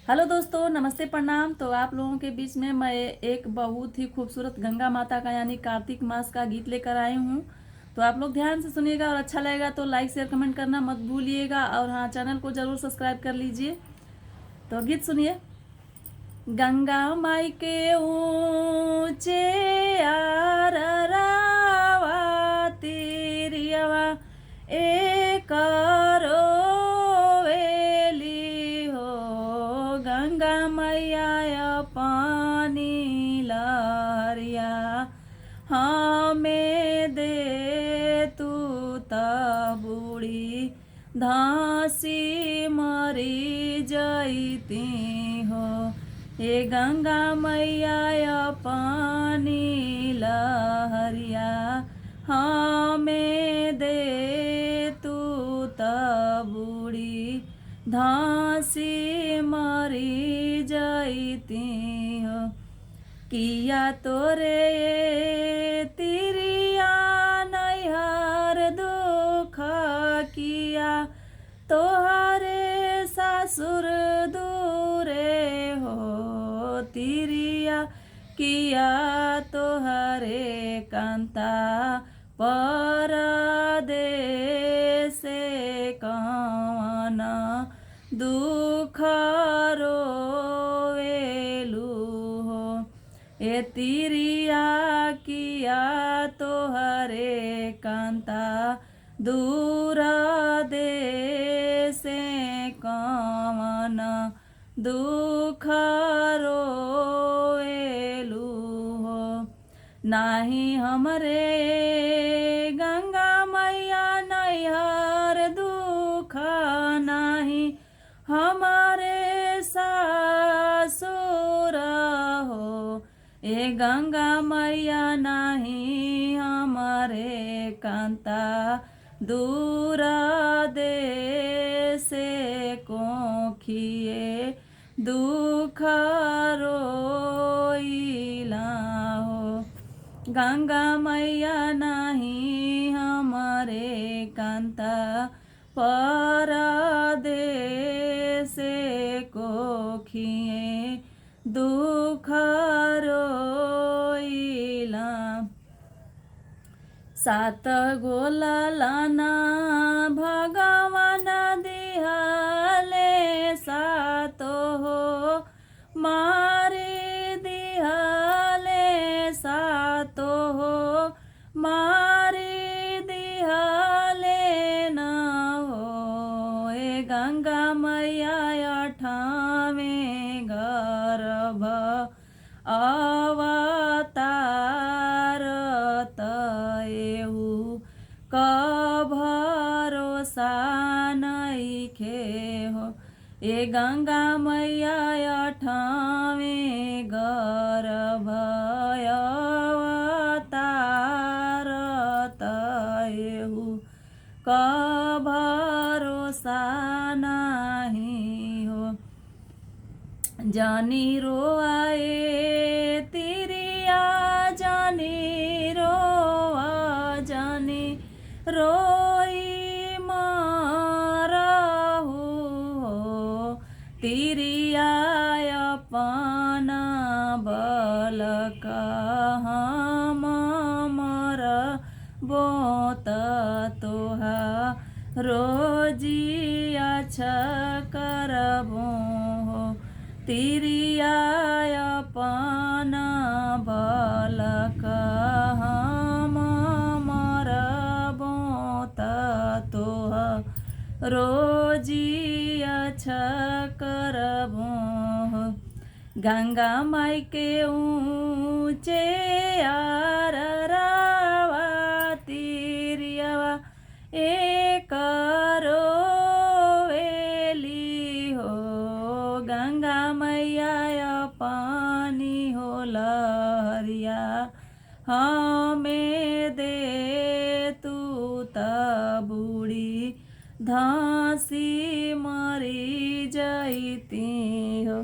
Hello दोस्तों, नमस्ते, प्रणाम। तो आप लोगों के बीच में मैं एक बहुत ही खूबसूरत गंगा माता का यानी कार्तिक मास का गीत लेकर आई हूँ। तो आप लोग ध्यान से सुनिएगा और अच्छा लगेगा तो लाइक शेयर कमेंट करना मत भूलिएगा। और हाँ, चैनल को ज़रूर सब्सक्राइब कर लीजिए। तो गीत सुनिए। गंगा माई के ऊँचे आररावा तिरियवा एक रोवेली हो। गंगा मैया पानी लहरिया हमें दे तू बूढ़ी धासी मरी जैती हो। हे गंगा मैया पानी लहरिया हमें दे तू बूढ़ी धासी मरी जैती हो। किया तोरे तिरिया नैहर दुख किया तोहरे ससुर दूरे हो। तिरिया किया तोहरे कांता परदेस कौन दुख रोवेलू हो। ए तिरिया किया तोहरे कांता दूर देसे कौन दुख रोवेलू हो। नाही हमरे गंगा मैया नैहर दुख नाही हमारे सासुर हो। ए गंगा मैया नाही हमारे कांता दूर देसे कोखिए दुख रोइला हो। गंगा मैया नाही हमारे कांता परदेसे कोखिए दुख रोइला। सात गोला लाना भगवान दिहले सातो हो मारी दिहले सातो हो मारी दिहले न हो। ए गंगा मैया ठामे गर्भ अवतार तयहु क भरोसा नइखे हो। ए गंगा मैया ठामे गर्भ अवतार तयहु क भरोसा नहीं हो। जानी रोआए तिरिया जानी रोआ जानी रोई मारहु हो। तिरिया अपना बलक हम मर बोत तोहा रोजिया करबो हो। तिरिया अपना बलक हम मरबो त तोह रोजिया करबो हो। गंगा माई के ऊँचे आररावा तिरियवा एक रोवेली हो। गंगा मैया पानी हो लहरिया हमें दे तू बूढ़ी धासी मरी जैती हो।